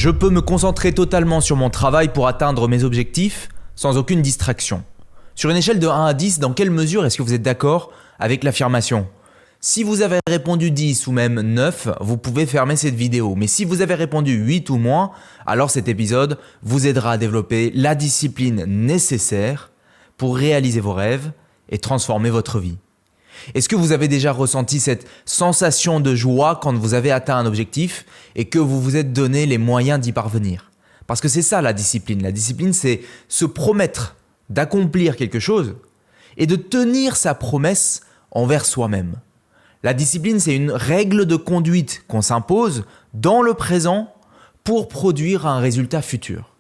Je peux me concentrer totalement sur mon travail pour atteindre mes objectifs sans aucune distraction. Sur une échelle de 1 à 10, dans quelle mesure est-ce que vous êtes d'accord avec l'affirmation ? Si vous avez répondu 10 ou même 9, vous pouvez fermer cette vidéo. Mais si vous avez répondu 8 ou moins, alors cet épisode vous aidera à développer la discipline nécessaire pour réaliser vos rêves et transformer votre vie. Est-ce que vous avez déjà ressenti cette sensation de joie quand vous avez atteint un objectif et que vous vous êtes donné les moyens d'y parvenir ? Parce que c'est ça la discipline. La discipline, c'est se promettre d'accomplir quelque chose et de tenir sa promesse envers soi-même. La discipline, c'est une règle de conduite qu'on s'impose dans le présent pour produire un résultat futur.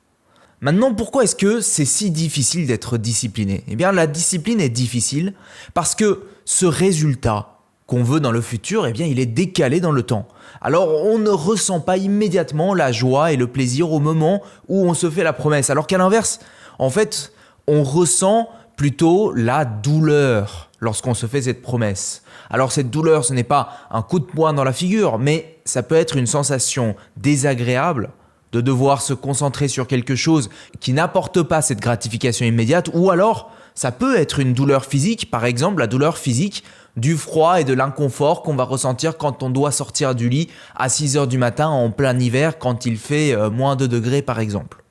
Maintenant, pourquoi est-ce que c'est si difficile d'être discipliné ? Eh bien, la discipline est difficile parce que ce résultat qu'on veut dans le futur, eh bien, il est décalé dans le temps. Alors, on ne ressent pas immédiatement la joie et le plaisir au moment où on se fait la promesse. Alors qu'à l'inverse, en fait, on ressent plutôt la douleur lorsqu'on se fait cette promesse. Alors cette douleur, ce n'est pas un coup de poing dans la figure, mais ça peut être une sensation désagréable de devoir se concentrer sur quelque chose qui n'apporte pas cette gratification immédiate, ou alors ça peut être une douleur physique, par exemple la douleur physique du froid et de l'inconfort qu'on va ressentir quand on doit sortir du lit à 6 heures du matin en plein hiver quand il fait moins 2 degrés par exemple.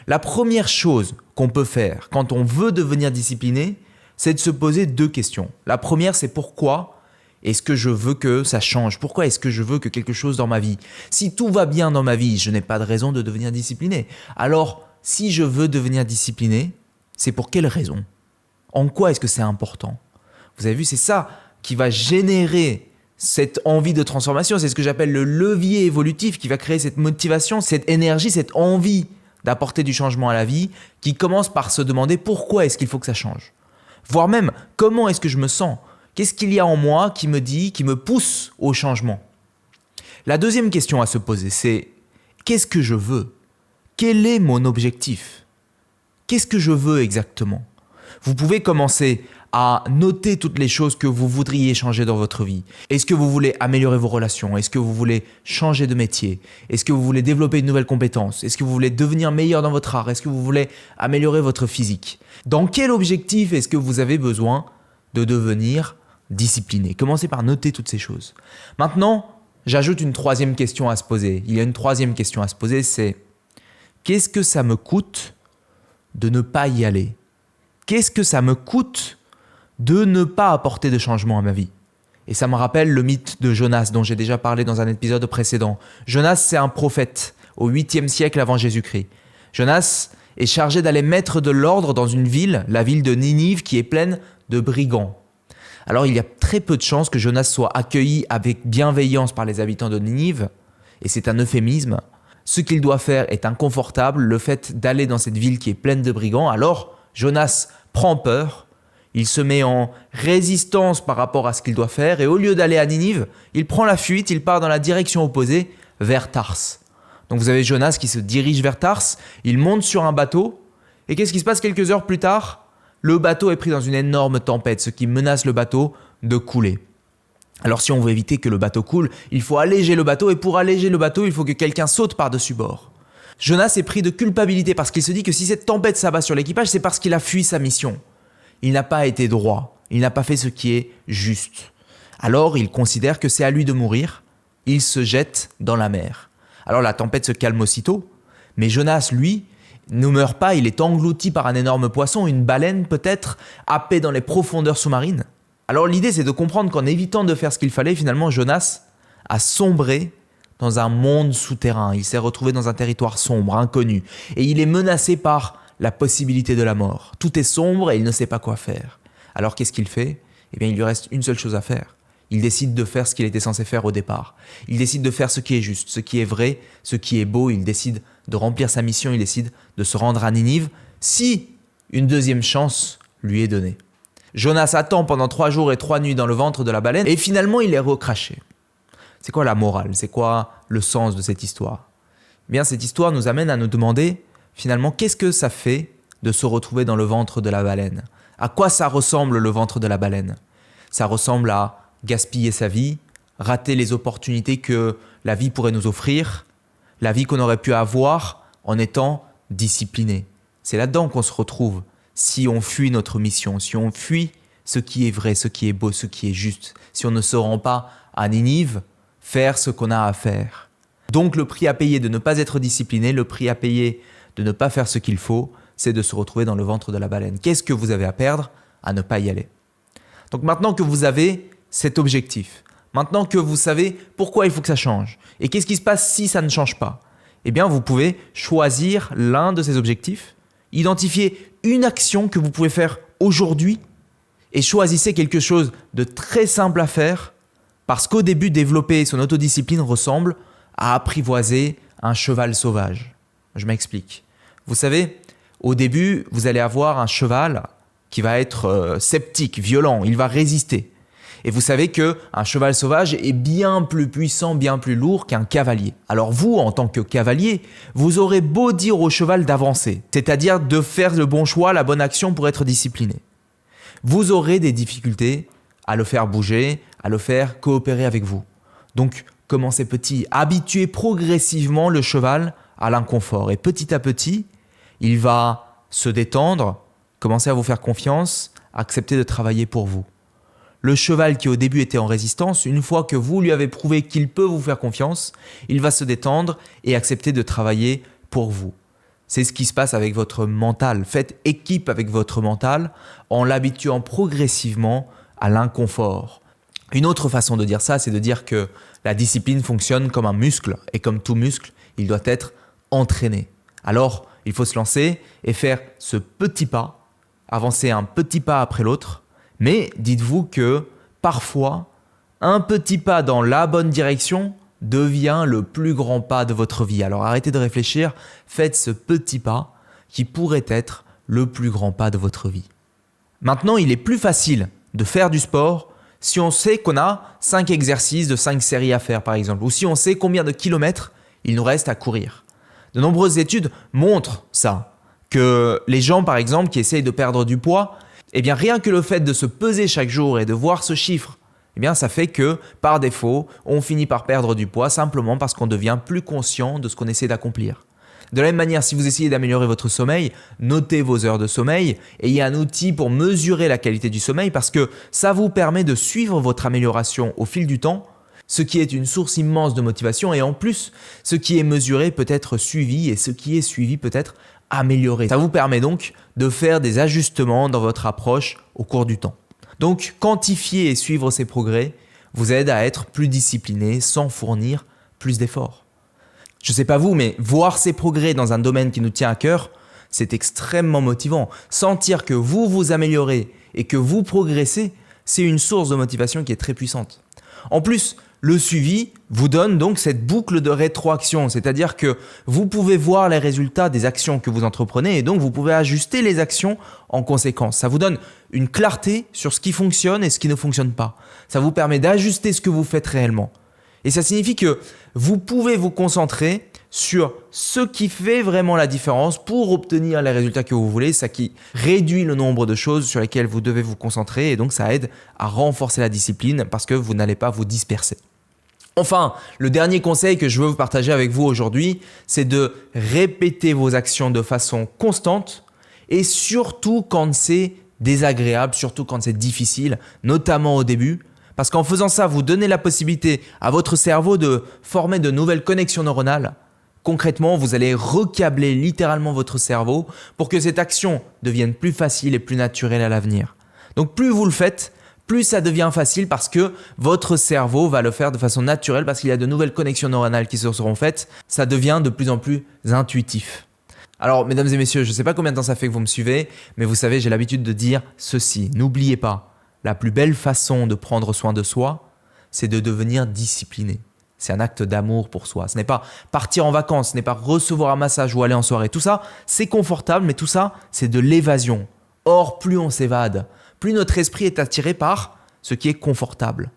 La première chose qu'on peut faire quand on veut devenir discipliné, c'est de se poser 2 questions. La première, c'est pourquoi est-ce que je veux que ça change ? Pourquoi est-ce que je veux que quelque chose dans ma vie ? Si tout va bien dans ma vie, je n'ai pas de raison de devenir discipliné. Alors, si je veux devenir discipliné, c'est pour quelle raison ? En quoi est-ce que c'est important ? Vous avez vu, c'est ça qui va générer cette envie de transformation. C'est ce que j'appelle le levier évolutif qui va créer cette motivation, cette énergie, cette envie d'apporter du changement à la vie qui commence par se demander pourquoi est-ce qu'il faut que ça change ? Voire même, comment est-ce que je me sens ? Qu'est-ce qu'il y a en moi qui me pousse au changement ? La deuxième question à se poser, c'est qu'est-ce que je veux ? Quel est mon objectif ? Qu'est-ce que je veux exactement ? Vous pouvez commencer à noter toutes les choses que vous voudriez changer dans votre vie. Est-ce que vous voulez améliorer vos relations ? Est-ce que vous voulez changer de métier ? Est-ce que vous voulez développer une nouvelle compétence ? Est-ce que vous voulez devenir meilleur dans votre art ? Est-ce que vous voulez améliorer votre physique ? Dans quel objectif est-ce que vous avez besoin de devenir discipliné ? Commencez par noter toutes ces choses. Maintenant, j'ajoute une troisième question à se poser. Il y a une troisième question à se poser, c'est qu'est-ce que ça me coûte de ne pas y aller ? Qu'est-ce que ça me coûte de ne pas apporter de changement à ma vie ? Et ça me rappelle le mythe de Jonas dont j'ai déjà parlé dans un épisode précédent. Jonas, c'est un prophète au 8e siècle avant Jésus-Christ. Jonas est chargé d'aller mettre de l'ordre dans une ville, la ville de Ninive, qui est pleine de brigands. Alors il y a très peu de chances que Jonas soit accueilli avec bienveillance par les habitants de Ninive, et c'est un euphémisme. Ce qu'il doit faire est inconfortable, le fait d'aller dans cette ville qui est pleine de brigands. Alors Jonas prend peur, il se met en résistance par rapport à ce qu'il doit faire, et au lieu d'aller à Ninive, il prend la fuite, il part dans la direction opposée, vers Tarse. Donc vous avez Jonas qui se dirige vers Tarse, il monte sur un bateau, et qu'est-ce qui se passe quelques heures plus tard ? Le bateau est pris dans une énorme tempête, ce qui menace le bateau de couler. Alors si on veut éviter que le bateau coule, il faut alléger le bateau, et pour alléger le bateau, il faut que quelqu'un saute par-dessus bord. Jonas est pris de culpabilité parce qu'il se dit que si cette tempête s'abat sur l'équipage, c'est parce qu'il a fui sa mission. Il n'a pas été droit, il n'a pas fait ce qui est juste. Alors il considère que c'est à lui de mourir, il se jette dans la mer. Alors la tempête se calme aussitôt, mais Jonas, lui, ne meurt pas, il est englouti par un énorme poisson, une baleine peut-être, happé dans les profondeurs sous-marines. Alors l'idée c'est de comprendre qu'en évitant de faire ce qu'il fallait, finalement Jonas a sombré dans un monde souterrain. Il s'est retrouvé dans un territoire sombre, inconnu, et il est menacé par la possibilité de la mort. Tout est sombre et il ne sait pas quoi faire. Alors qu'est-ce qu'il fait ? Eh bien il lui reste une seule chose à faire. Il décide de faire ce qu'il était censé faire au départ. Il décide de faire ce qui est juste, ce qui est vrai, ce qui est beau. Il décide de remplir sa mission, il décide de se rendre à Ninive si une deuxième chance lui est donnée. Jonas attend pendant 3 jours et 3 nuits dans le ventre de la baleine et finalement il est recraché. C'est quoi la morale ? C'est quoi le sens de cette histoire ? Eh bien, cette histoire nous amène à nous demander finalement qu'est-ce que ça fait de se retrouver dans le ventre de la baleine ? À quoi ça ressemble le ventre de la baleine ? Ça ressemble à gaspiller sa vie, rater les opportunités que la vie pourrait nous offrir, la vie qu'on aurait pu avoir en étant discipliné. C'est là-dedans qu'on se retrouve si on fuit notre mission, si on fuit ce qui est vrai, ce qui est beau, ce qui est juste, si on ne se rend pas à Ninive faire ce qu'on a à faire. Donc le prix à payer de ne pas être discipliné, le prix à payer de ne pas faire ce qu'il faut, c'est de se retrouver dans le ventre de la baleine. Qu'est-ce que vous avez à perdre à ne pas y aller? Donc maintenant que vous avez cet objectif, maintenant que vous savez pourquoi il faut que ça change, et qu'est-ce qui se passe si ça ne change pas, eh bien vous pouvez choisir l'un de ces objectifs, identifier une action que vous pouvez faire aujourd'hui et choisissez quelque chose de très simple à faire parce qu'au début, développer son autodiscipline ressemble à apprivoiser un cheval sauvage. Je m'explique. Vous savez, au début, vous allez avoir un cheval qui va être sceptique, violent, il va résister. Et vous savez qu'un cheval sauvage est bien plus puissant, bien plus lourd qu'un cavalier. Alors vous, en tant que cavalier, vous aurez beau dire au cheval d'avancer, c'est-à-dire de faire le bon choix, la bonne action pour être discipliné. Vous aurez des difficultés à le faire bouger, à le faire coopérer avec vous. Donc, commencez petit, habituez progressivement le cheval à l'inconfort. Et petit à petit, il va se détendre, commencer à vous faire confiance, accepter de travailler pour vous. Le cheval qui au début était en résistance, une fois que vous lui avez prouvé qu'il peut vous faire confiance, il va se détendre et accepter de travailler pour vous. C'est ce qui se passe avec votre mental. Faites équipe avec votre mental en l'habituant progressivement à l'inconfort. Une autre façon de dire ça, c'est de dire que la discipline fonctionne comme un muscle et comme tout muscle, il doit être entraîné. Alors, il faut se lancer et faire ce petit pas, avancer un petit pas après l'autre. Mais dites-vous que parfois, un petit pas dans la bonne direction devient le plus grand pas de votre vie. Alors arrêtez de réfléchir, faites ce petit pas qui pourrait être le plus grand pas de votre vie. Maintenant, il est plus facile de faire du sport si on sait qu'on a 5 exercices de 5 séries à faire par exemple, ou si on sait combien de kilomètres il nous reste à courir. De nombreuses études montrent ça, que les gens par exemple qui essayent de perdre du poids, eh bien rien que le fait de se peser chaque jour et de voir ce chiffre, eh bien ça fait que par défaut, on finit par perdre du poids simplement parce qu'on devient plus conscient de ce qu'on essaie d'accomplir. De la même manière, si vous essayez d'améliorer votre sommeil, notez vos heures de sommeil, ayez un outil pour mesurer la qualité du sommeil parce que ça vous permet de suivre votre amélioration au fil du temps, ce qui est une source immense de motivation et en plus, ce qui est mesuré peut être suivi et ce qui est suivi peut être amélioré. Ça vous permet donc de faire des ajustements dans votre approche au cours du temps. Donc, quantifier et suivre ces progrès vous aide à être plus discipliné sans fournir plus d'efforts. Je ne sais pas vous, mais voir ces progrès dans un domaine qui nous tient à cœur, c'est extrêmement motivant. Sentir que vous vous améliorez et que vous progressez, c'est une source de motivation qui est très puissante. En plus, le suivi vous donne donc cette boucle de rétroaction, c'est-à-dire que vous pouvez voir les résultats des actions que vous entreprenez et donc vous pouvez ajuster les actions en conséquence. Ça vous donne une clarté sur ce qui fonctionne et ce qui ne fonctionne pas. Ça vous permet d'ajuster ce que vous faites réellement. Et ça signifie que vous pouvez vous concentrer sur ce qui fait vraiment la différence pour obtenir les résultats que vous voulez, ça qui réduit le nombre de choses sur lesquelles vous devez vous concentrer et donc ça aide à renforcer la discipline parce que vous n'allez pas vous disperser. Enfin, le dernier conseil que je veux vous partager avec vous aujourd'hui, c'est de répéter vos actions de façon constante et surtout quand c'est désagréable, surtout quand c'est difficile, notamment au début. Parce qu'en faisant ça, vous donnez la possibilité à votre cerveau de former de nouvelles connexions neuronales. Concrètement, vous allez recabler littéralement votre cerveau pour que cette action devienne plus facile et plus naturelle à l'avenir. Donc plus vous le faites, plus ça devient facile parce que votre cerveau va le faire de façon naturelle parce qu'il y a de nouvelles connexions neuronales qui se seront faites. Ça devient de plus en plus intuitif. Alors, mesdames et messieurs, je ne sais pas combien de temps ça fait que vous me suivez, mais vous savez, j'ai l'habitude de dire ceci. N'oubliez pas. La plus belle façon de prendre soin de soi, c'est de devenir discipliné. C'est un acte d'amour pour soi. Ce n'est pas partir en vacances, ce n'est pas recevoir un massage ou aller en soirée. Tout ça, c'est confortable, mais tout ça, c'est de l'évasion. Or, plus on s'évade, plus notre esprit est attiré par ce qui est confortable.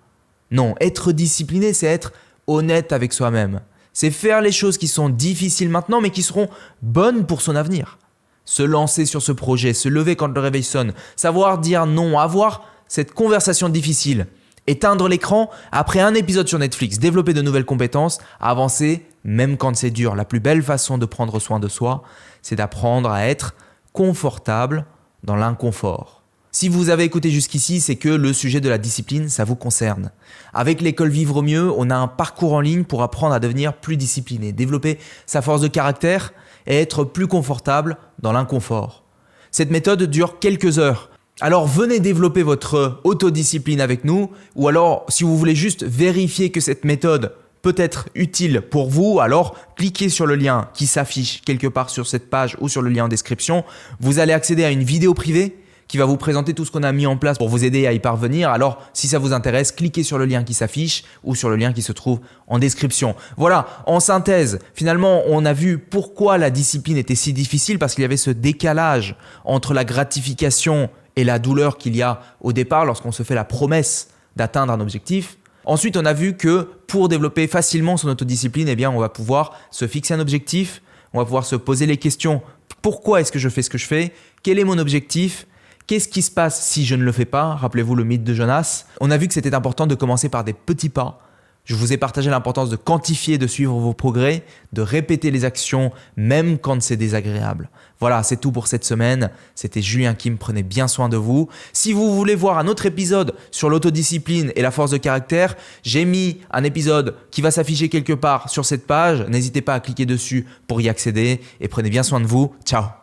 Non, être discipliné, c'est être honnête avec soi-même. C'est faire les choses qui sont difficiles maintenant, mais qui seront bonnes pour son avenir. Se lancer sur ce projet, se lever quand le réveil sonne, savoir dire non, avoir cette conversation difficile, éteindre l'écran après un épisode sur Netflix, développer de nouvelles compétences, avancer même quand c'est dur. La plus belle façon de prendre soin de soi, c'est d'apprendre à être confortable dans l'inconfort. Si vous avez écouté jusqu'ici, c'est que le sujet de la discipline, ça vous concerne. Avec l'école Vivre Mieux, on a un parcours en ligne pour apprendre à devenir plus discipliné, développer sa force de caractère et être plus confortable dans l'inconfort. Cette méthode dure quelques heures. Alors venez développer votre autodiscipline avec nous, ou alors si vous voulez juste vérifier que cette méthode peut être utile pour vous, alors cliquez sur le lien qui s'affiche quelque part sur cette page ou sur le lien en description. Vous allez accéder à une vidéo privée qui va vous présenter tout ce qu'on a mis en place pour vous aider à y parvenir. Alors, si ça vous intéresse, cliquez sur le lien qui s'affiche ou sur le lien qui se trouve en description. Voilà, en synthèse, finalement, on a vu pourquoi la discipline était si difficile, parce qu'il y avait ce décalage entre la gratification et la douleur qu'il y a au départ lorsqu'on se fait la promesse d'atteindre un objectif. Ensuite, on a vu que pour développer facilement son autodiscipline, eh bien, on va pouvoir se fixer un objectif, on va pouvoir se poser les questions. Pourquoi est-ce que je fais ce que je fais? Quel est mon objectif? Qu'est-ce qui se passe si je ne le fais pas? Rappelez-vous le mythe de Jonas. On a vu que c'était important de commencer par des petits pas. Je vous ai partagé l'importance de quantifier, de suivre vos progrès, de répéter les actions, même quand c'est désagréable. Voilà, c'est tout pour cette semaine. C'était Julien Kim, prenez bien soin de vous. Si vous voulez voir un autre épisode sur l'autodiscipline et la force de caractère, j'ai mis un épisode qui va s'afficher quelque part sur cette page. N'hésitez pas à cliquer dessus pour y accéder et prenez bien soin de vous. Ciao!